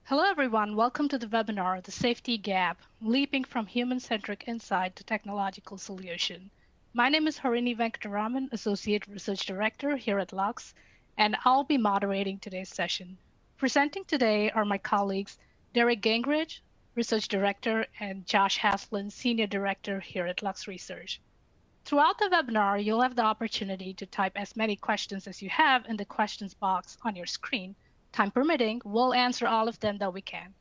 Hello, everyone. Welcome to the webinar, The Safety Gap, Leaping from Human-Centric Insight to Technological Solution. My name is Harini Venkataraman, Associate Research Director here at Lux, and I'll be moderating today's session. Presenting today are my colleagues, Derek Gingrich, Research Director, and Josh Haslin, Senior Director here at Lux Research. Throughout the webinar, you'll have the opportunity to type as many questions as you have in the questions box on your screen. Time permitting, we'll answer all of them that we can.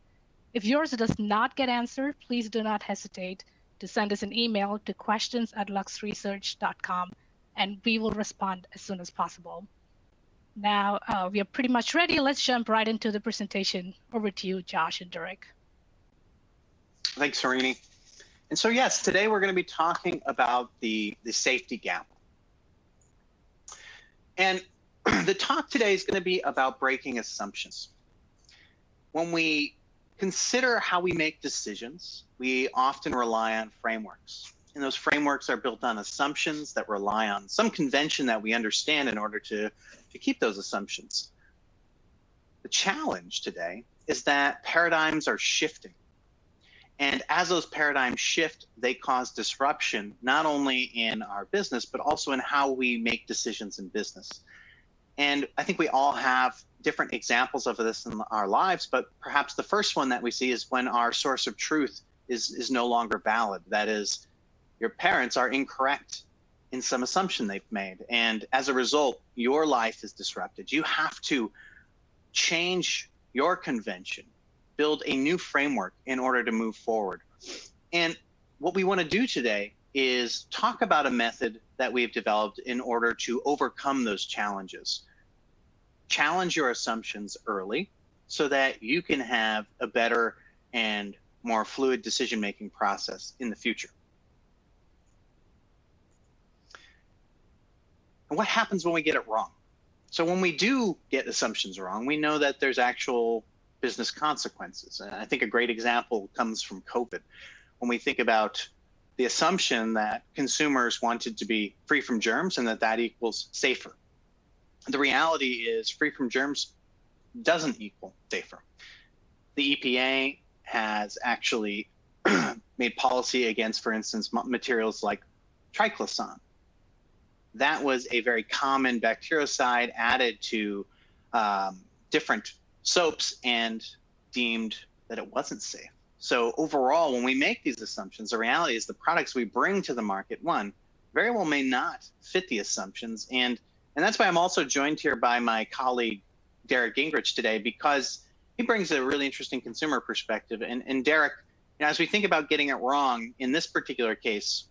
If yours does not get answered, please do not hesitate to send us an email to questions@luxresearch.com, and we will respond as soon as possible. Now, we are pretty much ready. Let's jump right into the presentation. Over to you, Josh and Derek. Thanks, Harini. And so, yes, today we're going to be talking about the safety gap. And the talk today is going to be about breaking assumptions. When we consider how we make decisions, we often rely on frameworks. And those frameworks are built on assumptions that rely on some convention that we understand in order to keep those assumptions. The challenge today is that paradigms are shifting. And as those paradigms shift, they cause disruption, not only in our business, but also in how we make decisions in business. And I think we all have different examples of this in our lives, but perhaps the first one that we see is when our source of truth is no longer valid. That is, your parents are incorrect in some assumption they've made. And as a result, your life is disrupted. You have to change your convention, build a new framework in order to move forward. And what we want to do today is talk about a method that we've developed in order to overcome those challenges. Challenge your assumptions early so that you can have a better and more fluid decision-making process in the future. And what happens when we get it wrong? So when we do get assumptions wrong, we know that there's actual business consequences. And I think a great example comes from COVID. When we think about the assumption that consumers wanted to be free from germs and that equals safer. The reality is free from germs doesn't equal safer. The EPA has actually made policy against, for instance, materials like triclosan. That was a very common bactericide added to different soaps and deemed that it wasn't safe. So overall, when we make these assumptions, the reality is the products we bring to the market, one, very well may not fit the assumptions. And that's why I'm also joined here by my colleague, Derek Gingrich today, because he brings a really interesting consumer perspective. And Derek, as we think about getting it wrong in this particular case,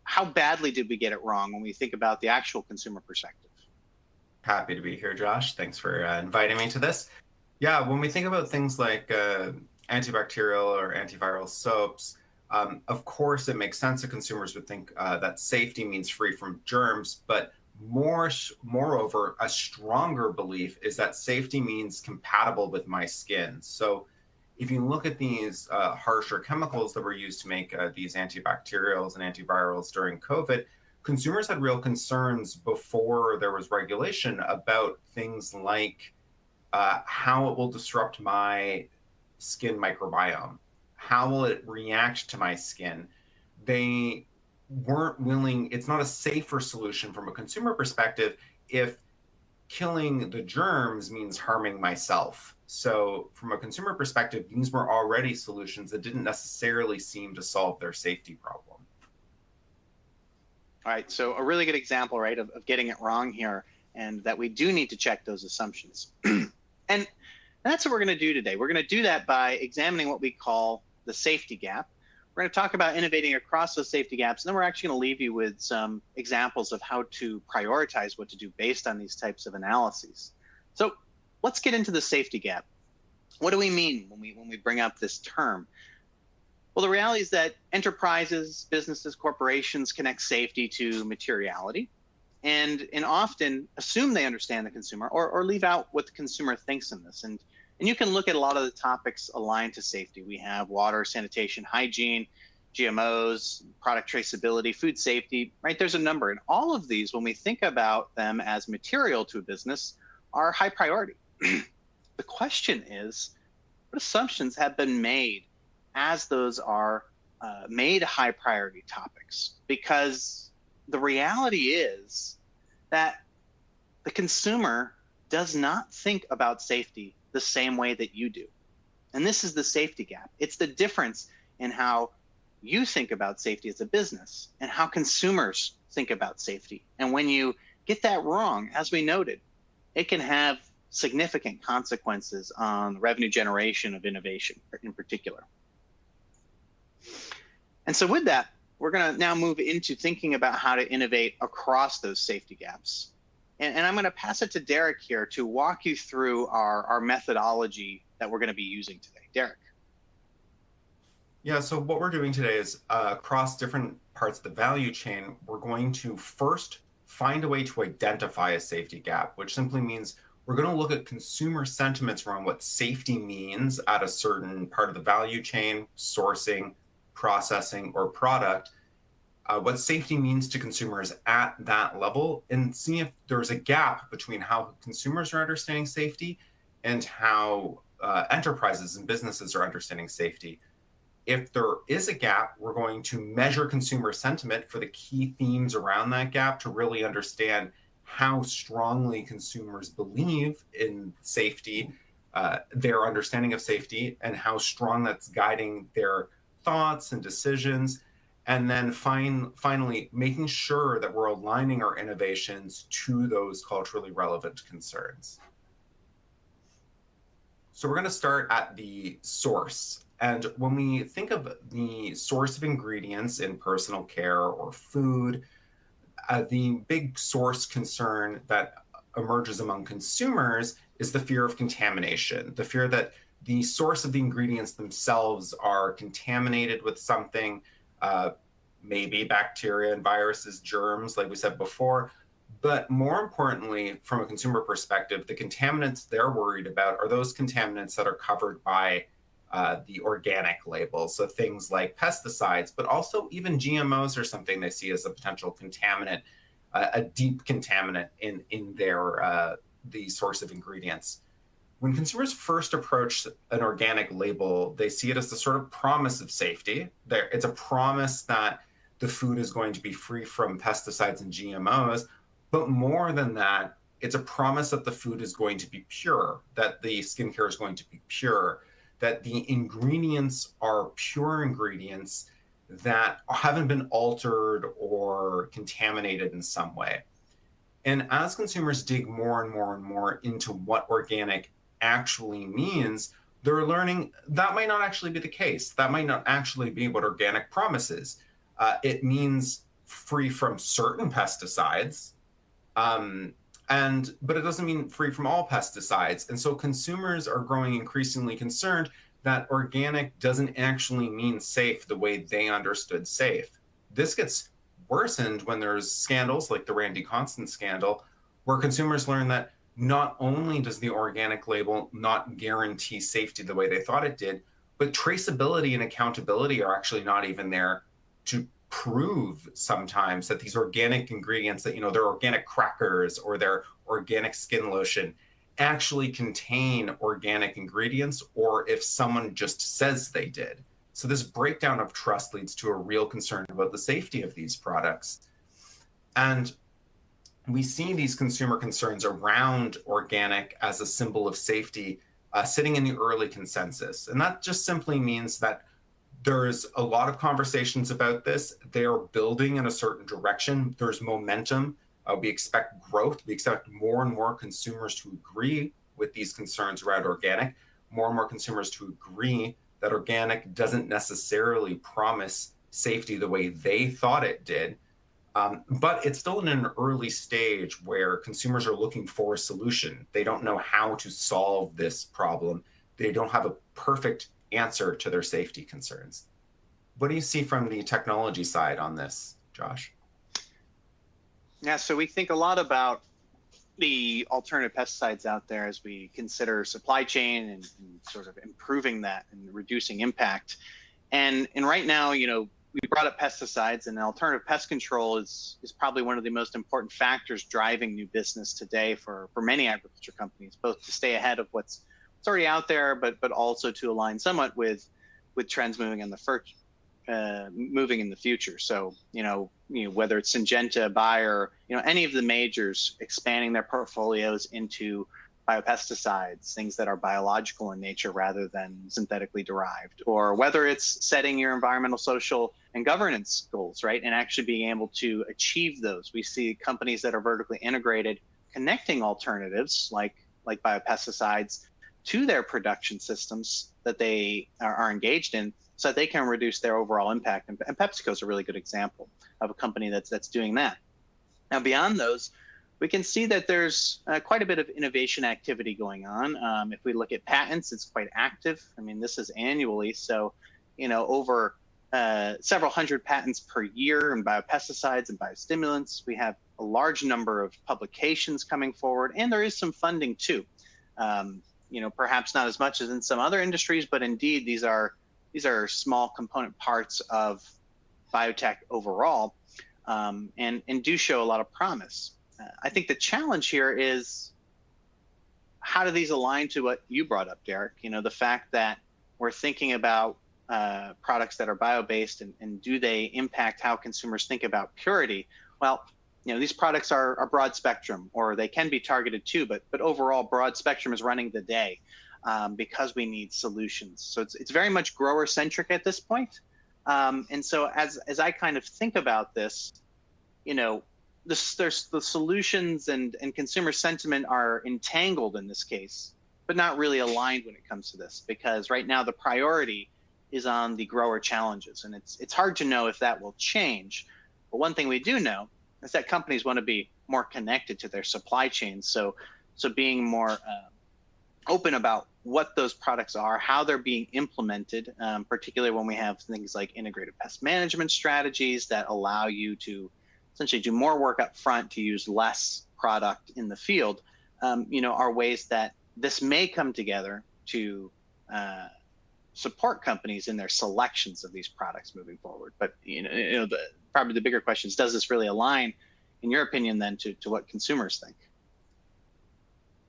how badly did we get it wrong when we think about the actual consumer perspective? Happy to be here, Josh. Thanks for inviting me to this. Yeah, when we think about things like antibacterial or antiviral soaps, of course, it makes sense that consumers would think that safety means free from germs, but moreover, a stronger belief is that safety means compatible with my skin. So if you look at these harsher chemicals that were used to make these antibacterials and antivirals during COVID, consumers had real concerns before there was regulation about things like how it will disrupt my skin microbiome. How will it react to my skin? They weren't willing, it's not a safer solution from a consumer perspective if killing the germs means harming myself. So from a consumer perspective, these were already solutions that didn't necessarily seem to solve their safety problem. All right, so a really good example, right, of getting it wrong here, and that we do need to check those assumptions. And that's what we're going to do today. We're going to do that by examining what we call the safety gap. We're going to talk about innovating across those safety gaps, and then we're actually going to leave you with some examples of how to prioritize what to do based on these types of analyses. So let's get into the safety gap. What do we mean when we bring up this term? Well, the reality is that enterprises, businesses, corporations connect safety to materiality, and often assume they understand the consumer or leave out what the consumer thinks in this. And you can look at a lot of the topics aligned to safety. We have water, sanitation, hygiene, GMOs, product traceability, food safety, right? There's a number. And all of these, when we think about them as material to a business, are high priority. The question is, What assumptions have been made as those are made high priority topics? Because the reality is that the consumer does not think about safety the same way that you do. And this is the safety gap. It's the difference in how you think about safety as a business and how consumers think about safety. And when you get that wrong, as we noted, it can have significant consequences on revenue generation of innovation in particular. And so with that, we're going to now move into thinking about how to innovate across those safety gaps. And I'm going to pass it to Derek here to walk you through our methodology that we're going to be using today. Derek. Yeah, so what we're doing today is across different parts of the value chain, we're going to first find a way to identify a safety gap, which simply means we're going to look at consumer sentiments around what safety means at a certain part of the value chain, sourcing, processing, or product, what safety means to consumers at that level, and see if there's a gap between how consumers are understanding safety and how enterprises and businesses are understanding safety. If there is a gap, we're going to measure consumer sentiment for the key themes around that gap to really understand how strongly consumers believe in safety, their understanding of safety, and how strong that's guiding their thoughts and decisions. And then finally, making sure that we're aligning our innovations to those culturally relevant concerns. So we're going to start at the source. And when we think of the source of ingredients in personal care or food, the big source concern that emerges among consumers is the fear of contamination, the fear that the source of the ingredients themselves are contaminated with something, maybe bacteria and viruses, germs, like we said before. But more importantly, from a consumer perspective, the contaminants they're worried about are those contaminants that are covered by the organic label. So things like pesticides, but also even GMOs are something they see as a potential contaminant, a deep contaminant in their the source of ingredients. When consumers first approach an organic label, they see it as the sort of promise of safety. It's a promise that the food is going to be free from pesticides and GMOs, but more than that, it's a promise that the food is going to be pure, that the skincare is going to be pure, that the ingredients are pure ingredients that haven't been altered or contaminated in some way. And as consumers dig more and more and more into what organic actually means, they're learning that might not actually be the case. That might not actually be what organic promises. It means free from certain pesticides, but it doesn't mean free from all pesticides. And so consumers are growing increasingly concerned that organic doesn't actually mean safe the way they understood safe. This gets worsened when there's scandals like the Randy Constant scandal, where consumers learn that not only does the organic label not guarantee safety the way they thought it did, but traceability and accountability are actually not even there to prove sometimes that these organic ingredients, that, they're organic crackers or they're organic skin lotion, actually contain organic ingredients, or if someone just says they did. So this breakdown of trust leads to a real concern about the safety of these products. And we see these consumer concerns around organic as a symbol of safety sitting in the early consensus. And that just simply means that there's a lot of conversations about this. They are building in a certain direction. There's momentum. We expect growth. We expect more and more consumers to agree with these concerns around organic, more and more consumers to agree that organic doesn't necessarily promise safety the way they thought it did. But it's still in an early stage where consumers are looking for a solution. They don't know how to solve this problem. They don't have a perfect answer to their safety concerns. What do you see from the technology side on this, Josh? Yeah, so we think a lot about the alternative pesticides out there as we consider supply chain and sort of improving that and reducing impact. And right now, we brought up pesticides, and alternative pest control is probably one of the most important factors driving new business today for many agriculture companies, both to stay ahead of what's it's already out there, but also to align somewhat with trends moving in the future. So whether it's Syngenta, Bayer, any of the majors expanding their portfolios into biopesticides, things that are biological in nature rather than synthetically derived, or whether it's setting your environmental, social, and governance goals, right, and actually being able to achieve those. We see companies that are vertically integrated connecting alternatives like biopesticides to their production systems that they are engaged in, so that they can reduce their overall impact. And PepsiCo is a really good example of a company that's doing that. Now, beyond those, we can see that there's quite a bit of innovation activity going on. If we look at patents, it's quite active. I mean, this is annually, so over several hundred patents per year in biopesticides and biostimulants. We have a large number of publications coming forward, and there is some funding too. Perhaps not as much as in some other industries, but indeed these are small component parts of biotech overall, and do show a lot of promise. I think the challenge here is, how do these align to what you brought up, Derek? The fact that we're thinking about products that are bio-based, and do they impact how consumers think about purity? Well, these products are broad spectrum, or they can be targeted too, but overall broad spectrum is running the day, because we need solutions. So it's very much grower centric at this point. And so as I kind of think about this, there's the solutions and consumer sentiment are entangled in this case, but not really aligned when it comes to this, because right now the priority is on the grower challenges, and it's hard to know if that will change. But one thing we do know is that companies want to be more connected to their supply chains. So being more open about what those products are, how they're being implemented, particularly when we have things like integrated pest management strategies that allow you to essentially do more work up front to use less product in the field, are ways that this may come together to support companies in their selections of these products moving forward. But probably the bigger question is, does this really align, in your opinion, then to what consumers think?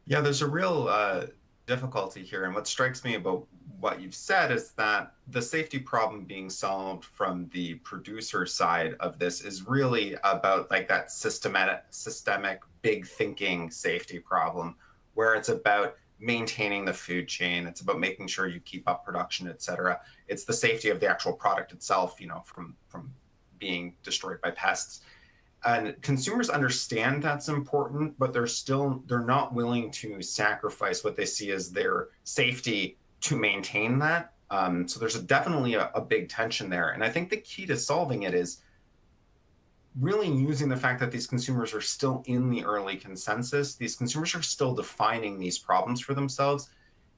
Yeah, there's a real difficulty here. And what strikes me about what you've said is that the safety problem being solved from the producer side of this is really about like that systemic big thinking safety problem, where it's about maintaining the food chain. It's about making sure you keep up production, et cetera. It's the safety of the actual product itself, from being destroyed by pests. And consumers understand that's important, but they're not willing to sacrifice what they see as their safety to maintain that. So there's definitely a big tension there. And I think the key to solving it is really using the fact that these consumers are still in the early consensus. These consumers are still defining these problems for themselves.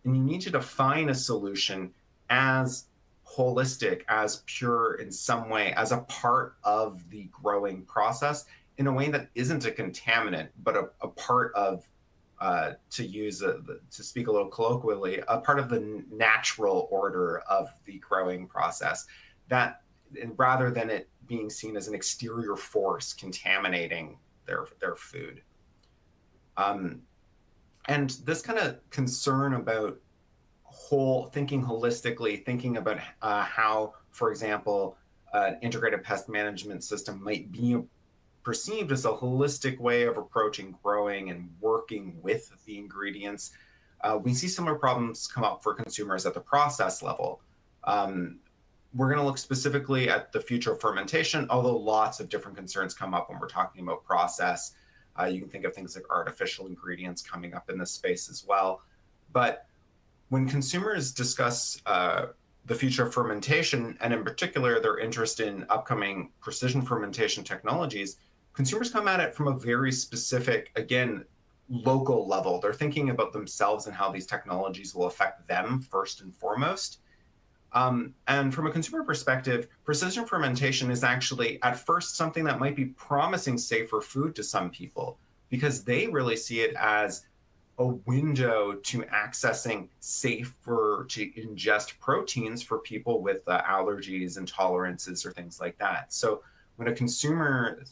And you need to define a solution as holistic, as pure in some way, as a part of the growing process in a way that isn't a contaminant, but a part of, to speak a little colloquially, a part of the natural order of the growing process, that rather than it being seen as an exterior force contaminating their food. And this kind of concern about thinking holistically, thinking about how, for example, an integrated pest management system might be perceived as a holistic way of approaching growing and working with the ingredients. We see similar problems come up for consumers at the process level. We're going to look specifically at the future of fermentation, although lots of different concerns come up when we're talking about process. You can think of things like artificial ingredients coming up in this space as well. But when consumers discuss the future of fermentation, and in particular their interest in upcoming precision fermentation technologies, consumers come at it from a very specific, again, local level. They're thinking about themselves and how these technologies will affect them first and foremost. And from a consumer perspective, precision fermentation is actually at first something that might be promising safer food to some people, because they really see it as a window to accessing safer to ingest proteins for people with allergies, intolerances, or things like that. So when a consumer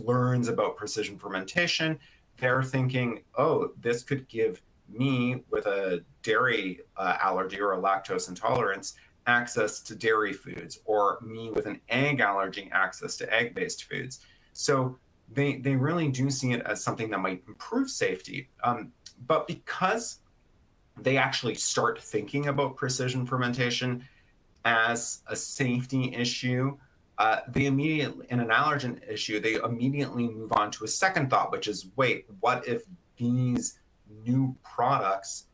learns about precision fermentation, they're thinking, oh, this could give me with a dairy allergy or a lactose intolerance access to dairy foods, or me with an egg allergy access to egg-based foods. So they really do see it as something that might improve safety. But because they actually start thinking about precision fermentation as a safety issue, they immediately, in an allergen issue, they immediately move on to a second thought, which is, wait, what if these new products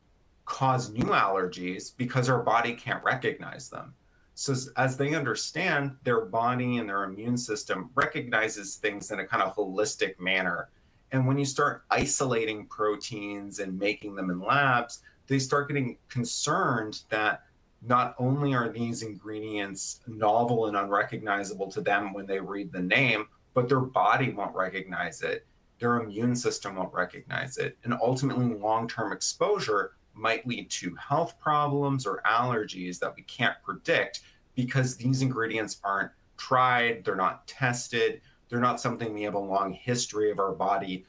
cause new allergies because our body can't recognize them? So as they understand, their body and their immune system recognizes things in a kind of holistic manner. And when you start isolating proteins and making them in labs, they start getting concerned that not only are these ingredients novel and unrecognizable to them when they read the name, but their body won't recognize it. Their immune system won't recognize it. And ultimately, long-term exposure might lead to health problems or allergies that we can't predict because these ingredients aren't tried, they're not tested, they're not something we have a long history of our body,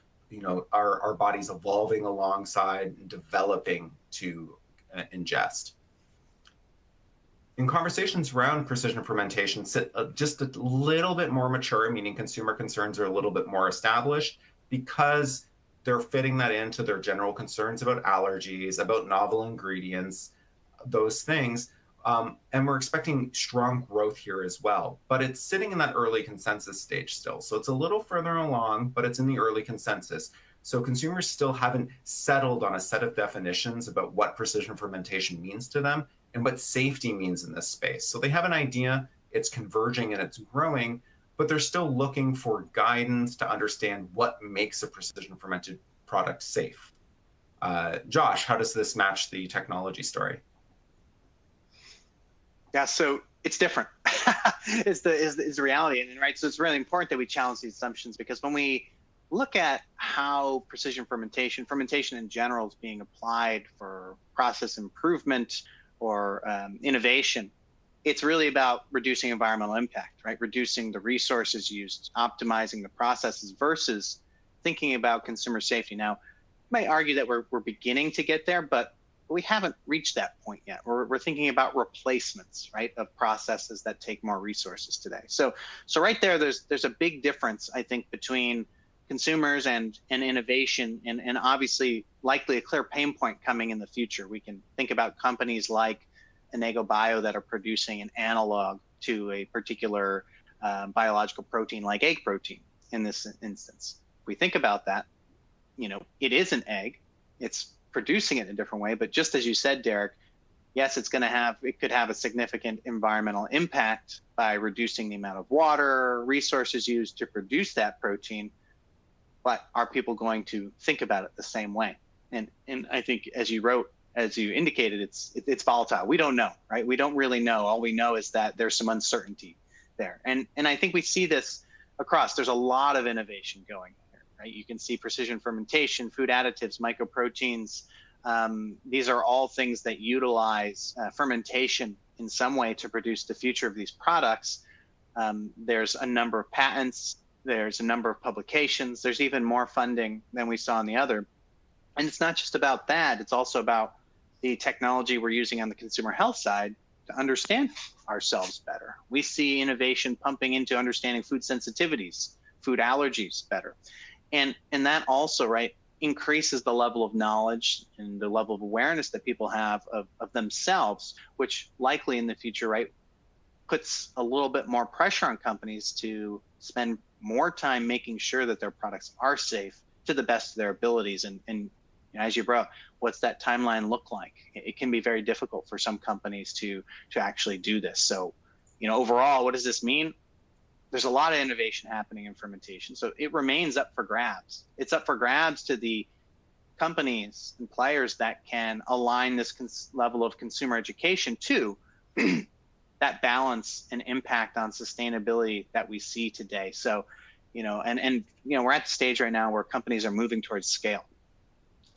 our bodies evolving alongside and developing to ingest. In conversations around precision fermentation, just a little bit more mature, meaning consumer concerns are a little bit more established because they're fitting that into their general concerns about allergies, about novel ingredients, those things. And we're expecting strong growth here as well. But it's sitting in that early consensus stage still. So it's a little further along, but it's in the early consensus. So consumers still haven't settled on a set of definitions about what precision fermentation means to them and what safety means in this space. So they have an idea, it's converging and it's growing, but they're still looking for guidance to understand what makes a precision fermented product safe. Josh, how does this match the technology story? Yeah, so it's different. is the reality, and right. So it's really important that we challenge these assumptions, because when we look at how precision fermentation in general is being applied for process improvement or innovation, it's really about reducing environmental impact, right? Reducing the resources used, optimizing the processes versus thinking about consumer safety. Now, you might argue that we're beginning to get there, but we haven't reached that point yet. We're thinking about replacements, right, of processes that take more resources today. So right there, there's a big difference, I think, between consumers and innovation, and obviously likely a clear pain point coming in the future. We can think about companies like nonnegotiable that are producing an analog to a particular biological protein like egg protein in this instance. If we think about that, it is an egg, it's producing it in a different way, but just as you said, Derek, yes, it could have a significant environmental impact by reducing the amount of water, resources used to produce that protein, but are people going to think about it the same way? And I think, as you indicated, it's volatile. We don't know, right? We don't really know. All we know is that there's some uncertainty there. And I think we see this across. There's a lot of innovation going here, right? You can see precision fermentation, food additives, microproteins. These are all things that utilize fermentation in some way to produce the future of these products. There's a number of patents. There's a number of publications. There's even more funding than we saw on the other. And it's not just about that. It's also about the technology we're using on the consumer health side to understand ourselves better. We see innovation pumping into understanding food sensitivities, food allergies better. And that also, right, increases the level of knowledge and the level of awareness that people have of themselves, which likely in the future, right, puts a little bit more pressure on companies to spend more time making sure that their products are safe to the best of their abilities. And as you brought, what's that timeline look like? It can be very difficult for some companies to actually do this. So, overall, what does this mean? There's a lot of innovation happening in fermentation. So it remains up for grabs. It's up for grabs to the companies and players that can align this level of consumer education to that balance and impact on sustainability that we see today. So, we're at the stage right now where companies are moving towards scale.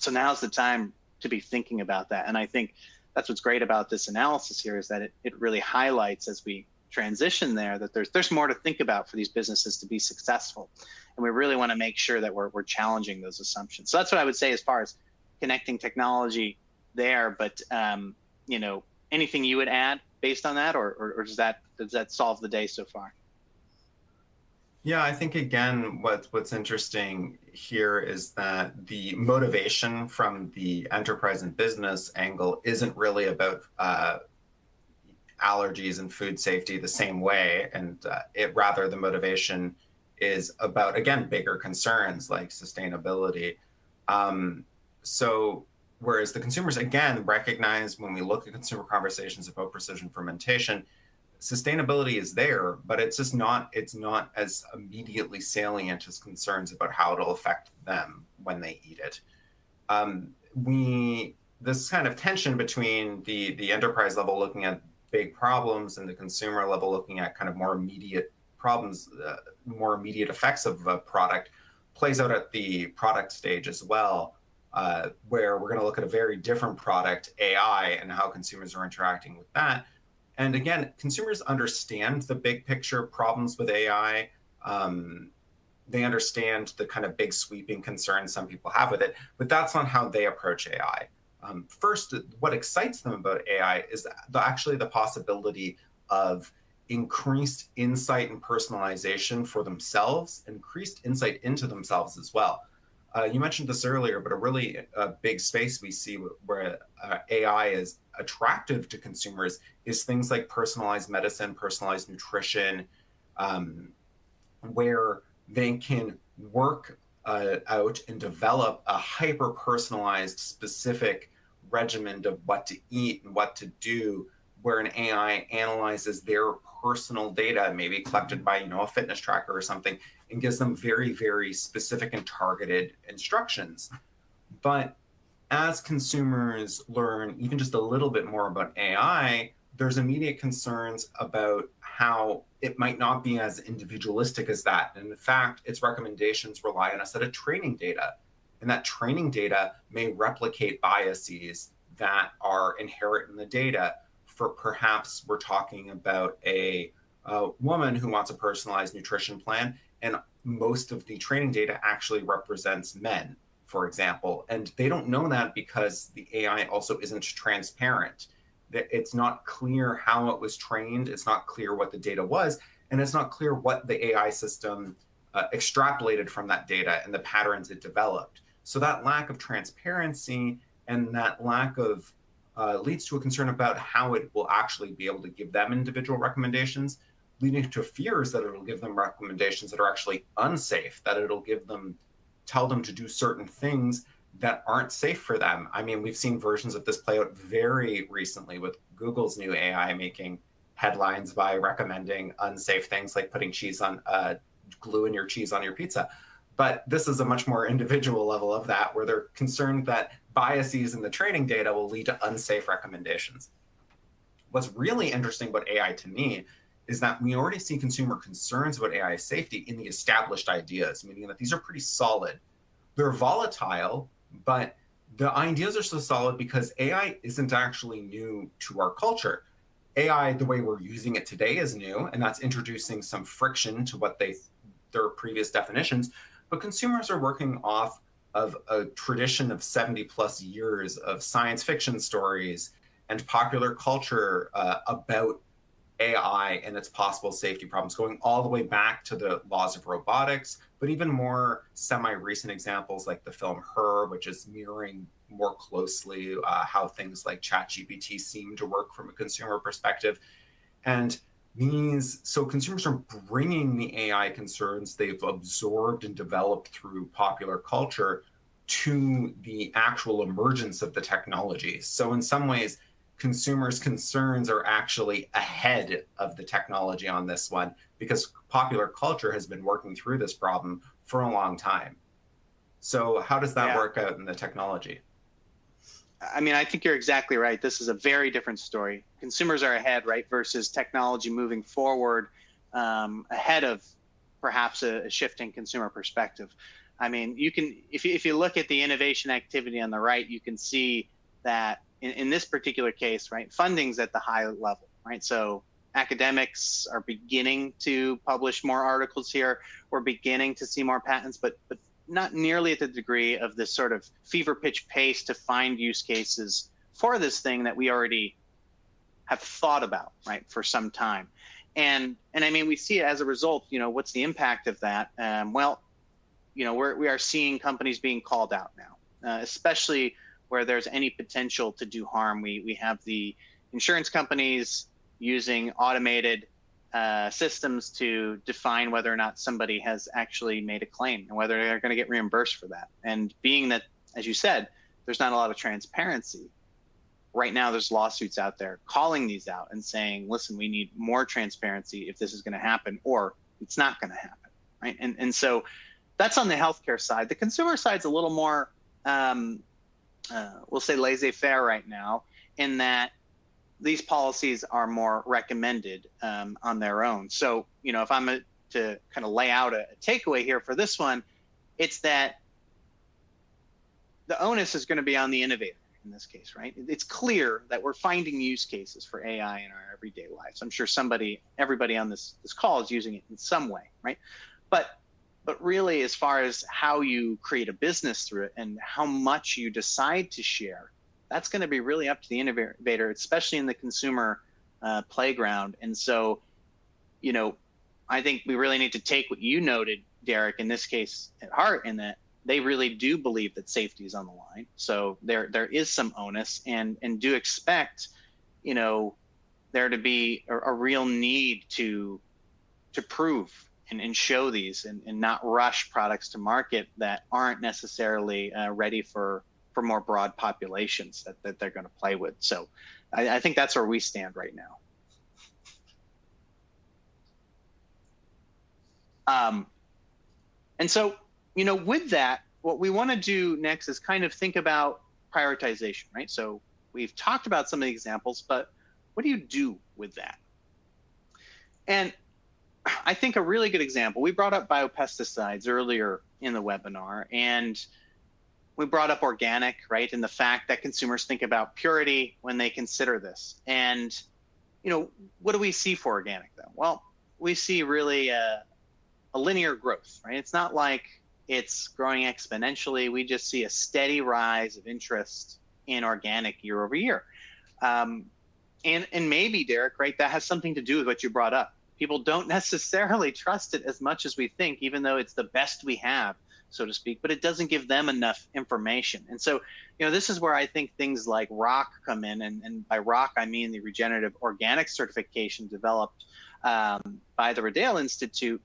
So now's the time to be thinking about that. And I think that's what's great about this analysis here, is that it really highlights, as we transition there, that there's more to think about for these businesses to be successful. And we really want to make sure that we're challenging those assumptions. So that's what I would say as far as connecting technology there. But anything you would add based on that, or does that solve the day so far? Yeah, I think again, what's interesting here is that the motivation from the enterprise and business angle isn't really about allergies and food safety the same way, and rather the motivation is about, again, bigger concerns like sustainability. So whereas the consumers, again, recognize when we look at consumer conversations about precision fermentation, sustainability is there, but it's not as immediately salient as concerns about how it'll affect them when they eat it. This kind of tension between the enterprise level looking at big problems and the consumer level looking at kind of more immediate problems, more immediate effects of a product, plays out at the product stage as well, where we're going to look at a very different product, AI, and how consumers are interacting with that. And again, consumers understand the big picture problems with AI. They understand the kind of big sweeping concerns some people have with it, but that's not how they approach AI. First, what excites them about AI is actually the possibility of increased insight and personalization for themselves, increased insight into themselves as well. You mentioned this earlier, but a really big space we see where AI is attractive to consumers is things like personalized medicine, personalized nutrition, where they can work out and develop a hyper-personalized, specific regimen of what to eat and what to do, where an AI analyzes their personal data, maybe collected by a fitness tracker or something, and gives them very, very specific and targeted instructions. But as consumers learn even just a little bit more about AI, there's immediate concerns about how it might not be as individualistic as that. And in fact, its recommendations rely on a set of training data. And that training data may replicate biases that are inherent in the data. For perhaps we're talking about a woman who wants a personalized nutrition plan, and most of the training data actually represents men, for example. And they don't know that because the AI also isn't transparent. It's not clear how it was trained. It's not clear what the data was. And it's not clear what the AI system extrapolated from that data and the patterns it developed. So that lack of transparency and that lack of leads to a concern about how it will actually be able to give them individual recommendations, leading to fears that it'll give them recommendations that are actually unsafe, that it'll tell them to do certain things that aren't safe for them. I mean, we've seen versions of this play out very recently with Google's new AI making headlines by recommending unsafe things like putting glue in your cheese on your pizza. But this is a much more individual level of that, where they're concerned that biases in the training data will lead to unsafe recommendations. What's really interesting about AI to me is that we already see consumer concerns about AI safety in the established ideas, meaning that these are pretty solid. They're volatile, but the ideas are so solid because AI isn't actually new to our culture. AI, the way we're using it today, is new, and that's introducing some friction to what their previous definitions. But consumers are working off of a tradition of 70 plus years of science fiction stories and popular culture about AI and its possible safety problems, going all the way back to the laws of robotics, but even more semi-recent examples like the film Her, which is mirroring more closely how things like ChatGPT seem to work from a consumer perspective. And so consumers are bringing the AI concerns they've absorbed and developed through popular culture to the actual emergence of the technology. So in some ways, consumers' concerns are actually ahead of the technology on this one, because popular culture has been working through this problem for a long time. So how does that work out in the technology? I mean, I think you're exactly right. This is a very different story. Consumers are ahead, right, versus technology moving forward ahead of perhaps a shifting consumer perspective. I mean, you can, if you look at the innovation activity on the right, you can see that in this particular case, right, funding's at the high level, right? So academics are beginning to publish more articles here. We're beginning to see more patents, but not nearly at the degree of this sort of fever pitch pace to find use cases for this thing that we already have thought about, right, for some time. And I mean, we see as a result, what's the impact of that? Well, we are seeing companies being called out now, especially where there's any potential to do harm. We have the insurance companies using automated systems to define whether or not somebody has actually made a claim and whether they're going to get reimbursed for that. And being that, as you said, there's not a lot of transparency. Right now, there's lawsuits out there calling these out and saying, listen, we need more transparency if this is going to happen, or it's not going to happen, right? And so that's on the healthcare side. The consumer side's a little more, we'll say laissez-faire right now, in that these policies are more recommended on their own. So, if I'm to kind of lay out a takeaway here for this one, it's that the onus is going to be on the innovator in this case, right? It's clear that we're finding use cases for AI in our everyday lives. I'm sure everybody on this call is using it in some way, right? But really, as far as how you create a business through it and how much you decide to share, that's going to be really up to the innovator, especially in the consumer playground. And so, I think we really need to take what you noted, Derek, in this case at heart, in that they really do believe that safety is on the line. So there is some onus, and do expect, there to be a real need to prove and show these and not rush products to market that aren't necessarily ready for more broad populations that they're going to play with. So I think that's where we stand right now. And so, with that, what we want to do next is kind of think about prioritization, right? So we've talked about some of the examples, but what do you do with that? And I think a really good example, we brought up biopesticides earlier in the webinar, and we brought up organic, right? And the fact that consumers think about purity when they consider this. And, what do we see for organic though? Well, we see really a linear growth, right? It's not like it's growing exponentially. We just see a steady rise of interest in organic year over year. And maybe, Derek, right, that has something to do with what you brought up. People don't necessarily trust it as much as we think, even though it's the best we have, so to speak, but it doesn't give them enough information. And so, this is where I think things like ROC come in. And by ROC, I mean the Regenerative Organic Certification developed by the Riddell Institute,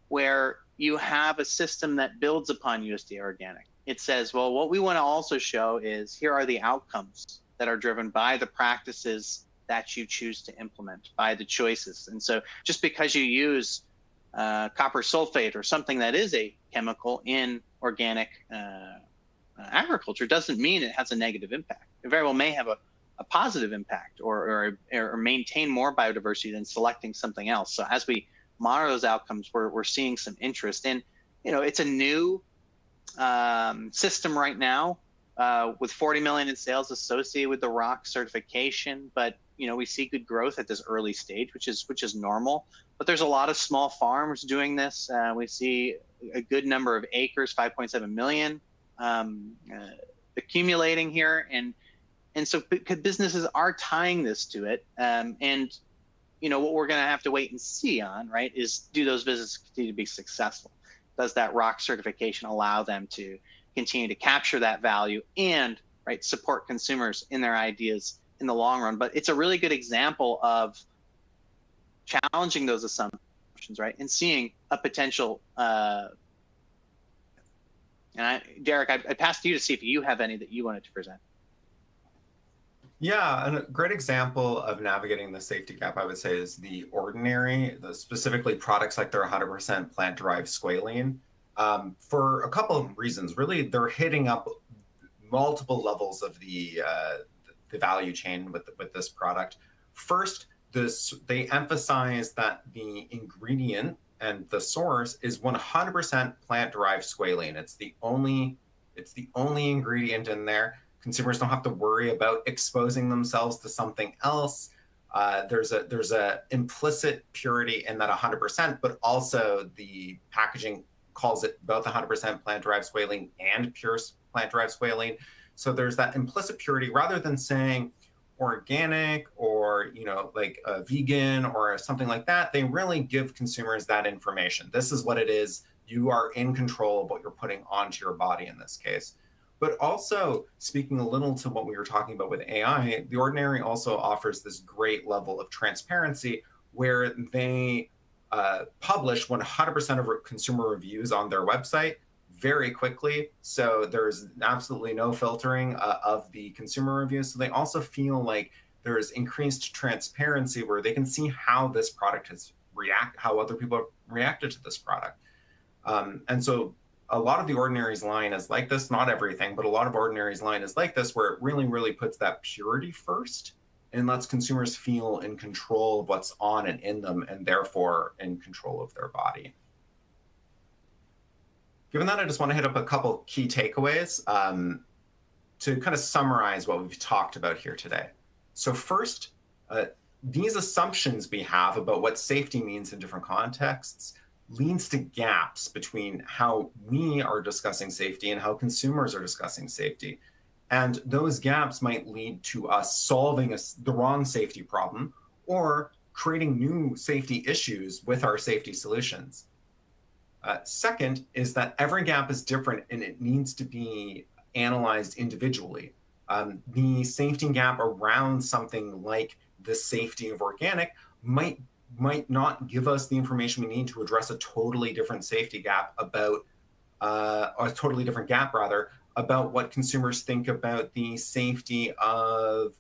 where you have a system that builds upon USDA Organic. It says, well, what we want to also show is here are the outcomes that are driven by the practices that you choose to implement, by the choices. And so just because you use copper sulfate or something that is a chemical in organic agriculture doesn't mean it has a negative impact. It very well may have a positive impact or maintain more biodiversity than selecting something else. So as we monitor those outcomes, we're seeing some interest. And, it's a new system right now with 40 million in sales associated with the ROC certification. But, we see good growth at this early stage, which is normal. But there's a lot of small farms doing this. We see a good number of acres, 5.7 million, accumulating here. And so businesses are tying this to it. And what we're going to have to wait and see on, right, is do those businesses continue to be successful? Does that ROC certification allow them to continue to capture that value and, right, support consumers in their ideas in the long run? But it's a really good example of challenging those assumptions, right, and seeing a potential. Derek, I passed to you to see if you have any that you wanted to present. Yeah, and a great example of navigating the safety gap, I would say, is the ordinary, specifically products like their 100% plant-derived squalene. For a couple of reasons, really, they're hitting up multiple levels of the value chain with this product. First, they emphasize that the ingredient and the source is 100% plant-derived squalene. It's the only ingredient in there. Consumers don't have to worry about exposing themselves to something else. There's a implicit purity in that 100%, but also the packaging calls it both 100% plant-derived squalene and pure plant-derived squalene. So there's that implicit purity rather than saying organic or, you know, like a vegan or something like that. They really give consumers that information. This is what it is. You are in control of what you're putting onto your body in this case. But also, speaking a little to what we were talking about with AI, The Ordinary also offers this great level of transparency where they publish 100% of consumer reviews on their website very quickly. So there's absolutely no filtering of the consumer reviews. So they also feel like there's increased transparency where they can see how this product has how other people have reacted to this product. And so a lot of The Ordinary's line is like this, not everything, but a lot of Ordinary's line is like this, where it really, really puts that purity first and lets consumers feel in control of what's on and in them, and therefore in control of their body. Given that, I just want to hit up a couple key takeaways to kind of summarize what we've talked about here today. So first, these assumptions we have about what safety means in different contexts leads to gaps between how we are discussing safety and how consumers are discussing safety. And those gaps might lead to us solving the wrong safety problem or creating new safety issues with our safety solutions. Second is that every gap is different and it needs to be analyzed individually. The safety gap around something like the safety of organic might not give us the information we need to address a totally different safety gap about, or a totally different gap rather, about what consumers think about the safety of,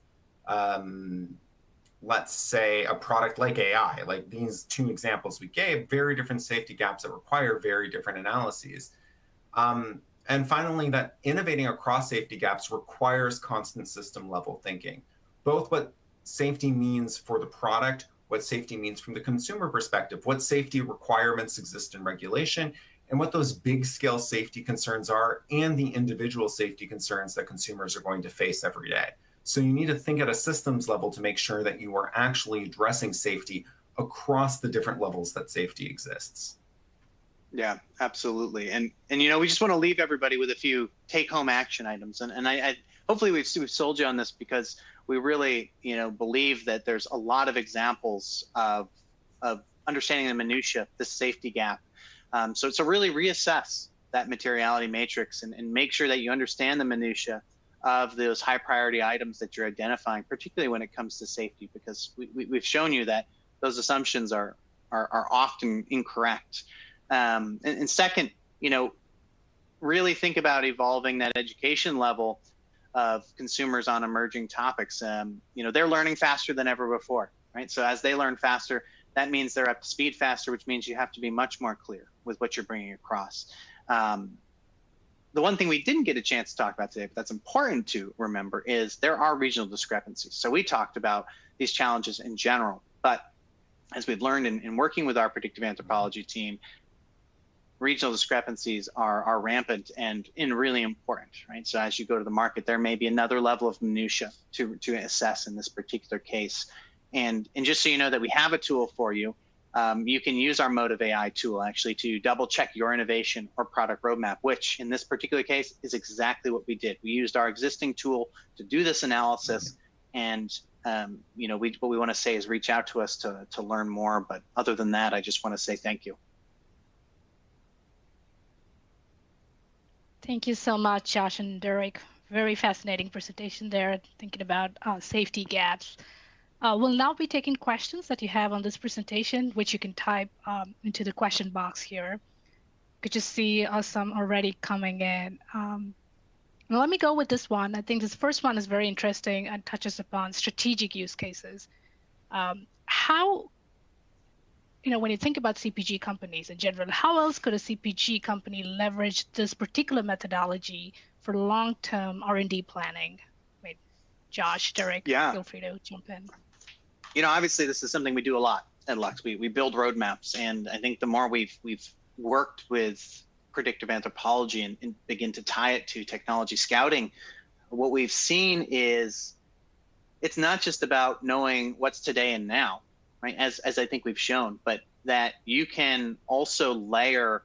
let's say, a product like AI. Like these two examples we gave, very different safety gaps that require very different analyses. And finally, that innovating across safety gaps requires constant system level thinking, both what safety means for the product, what safety means from the consumer perspective, what safety requirements exist in regulation, and what those big scale safety concerns are, and the individual safety concerns that consumers are going to face every day. So you need to think at a systems level to make sure that you are actually addressing safety across the different levels that safety exists. Yeah, absolutely. And you know, we just want to leave everybody with a few take-home action items. And I hopefully we've sold you on this, because we really, you know, believe that there's a lot of examples of understanding the minutia, the safety gap. So really reassess that materiality matrix and make sure that you understand the minutia of those high priority items that you're identifying, particularly when it comes to safety, because we've shown you that those assumptions are often incorrect. And second, you know, really think about evolving that education level of consumers on emerging topics. You know, they're learning faster than ever before, right? So as they learn faster, that means they're up to speed faster, which means you have to be much more clear with what you're bringing across. The one thing we didn't get a chance to talk about today, but that's important to remember, is there are regional discrepancies. So we talked about these challenges in general, but as we've learned in working with our predictive anthropology team, regional discrepancies are rampant and really important, right? So as you go to the market, there may be another level of minutia to assess in this particular case. And just so you know that we have a tool for you, you can use our Motive AI tool actually to double check your innovation or product roadmap, which in this particular case is exactly what we did. We used our existing tool to do this analysis, and you know, what we want to say is reach out to us to learn more. But other than that, I just want to say thank you. Thank you so much, Josh and Derek. Very fascinating presentation there, thinking about safety gaps. We'll now be taking questions that you have on this presentation, which you can type into the question box here. You could just see some already coming in. Let me go with this one. I think this first one is very interesting and touches upon strategic use cases. How, you know, when you think about CPG companies in general, how else could a CPG company leverage this particular methodology for long-term R&D planning? Wait, Josh, Derek, feel free to jump in. You know, obviously this is something we do a lot at Lux. We build roadmaps, and I think the more we've worked with predictive anthropology and begin to tie it to technology scouting, what we've seen is it's not just about knowing what's today and now, right? As I think we've shown, but that you can also layer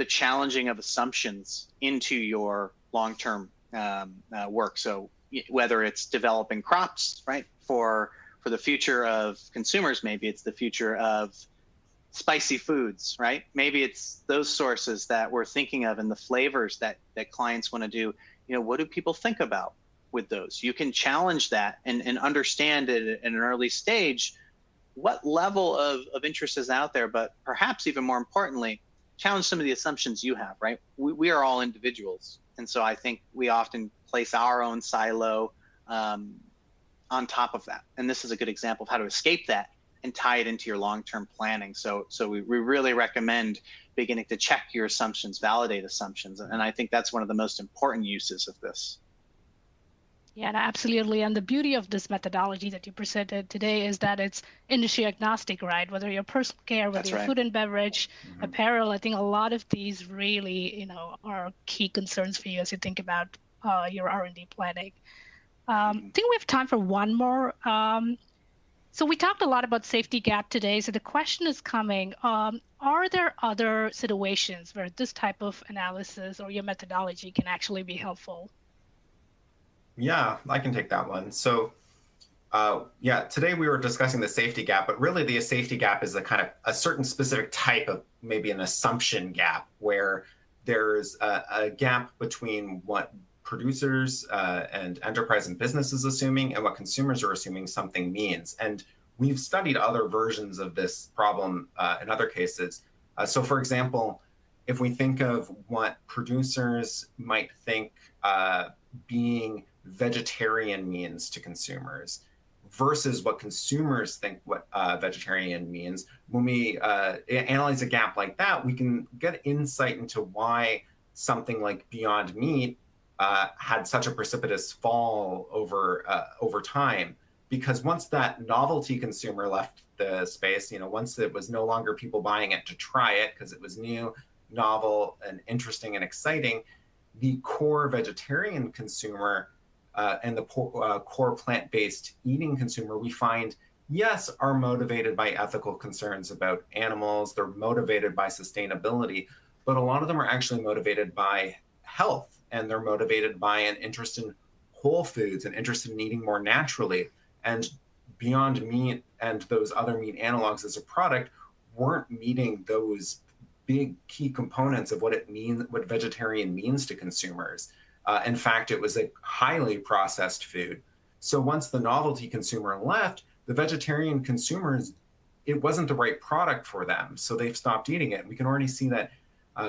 the challenging of assumptions into your long-term work. So whether it's developing crops, right, for the future of consumers, maybe it's the future of spicy foods, right? Maybe it's those sources that we're thinking of and the flavors that clients want to do. What do people think about with those? You can challenge that and understand it at an early stage, what level of interest is out there, but perhaps even more importantly, challenge some of the assumptions you have, right? We are all individuals. And so I think we often place our own silo on top of that. And this is a good example of how to escape that and tie it into your long-term planning. So we really recommend beginning to check your assumptions, validate assumptions. And I think that's one of the most important uses of this. Yeah, absolutely. And the beauty of this methodology that you presented today is that it's industry agnostic, right? Whether you're personal care, whether you're food and beverage, apparel, I think a lot of these really, are key concerns for you as you think about your R&D planning. I think we have time for one more. So we talked a lot about safety gap today. So the question is coming, are there other situations where this type of analysis or your methodology can actually be helpful? Yeah, I can take that one. So today we were discussing the safety gap, but really the safety gap is a certain specific type of maybe an assumption gap where there's a gap between what producers and enterprise and business is assuming and what consumers are assuming something means. And we've studied other versions of this problem in other cases. So for example, if we think of what producers might think being vegetarian means to consumers versus what consumers think what vegetarian means, when we analyze a gap like that, we can get insight into why something like Beyond Meat had such a precipitous fall over time. Because once that novelty consumer left the space, once it was no longer people buying it to try it because it was new, novel, and interesting and exciting, the core vegetarian consumer and the core plant-based eating consumer, we find, yes, are motivated by ethical concerns about animals. They're motivated by sustainability, but a lot of them are actually motivated by health, and they're motivated by an interest in whole foods and interested in eating more naturally. And Beyond Meat and those other meat analogs as a product weren't meeting those big key components of what vegetarian means to consumers. In fact, it was a highly processed food. So once the novelty consumer left, the vegetarian consumers, it wasn't the right product for them. So they've stopped eating it. We can already see that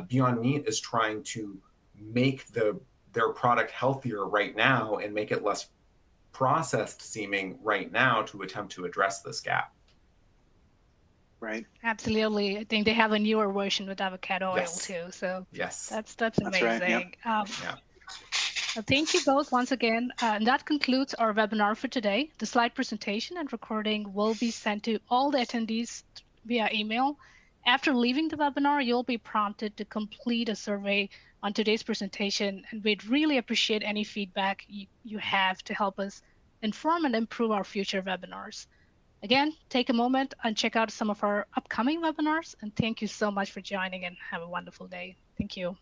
Beyond Meat is trying to make their product healthier right now and make it less processed seeming right now to attempt to address this gap. Right. Absolutely. I think they have a newer version with avocado oil too. So that's amazing. Right. Well, thank you both once again. And that concludes our webinar for today. The slide presentation and recording will be sent to all the attendees via email. After leaving the webinar, you'll be prompted to complete a survey on today's presentation, and we'd really appreciate any feedback you have to help us inform and improve our future webinars. Again, take a moment and check out some of our upcoming webinars, and thank you so much for joining, and have a wonderful day. Thank you.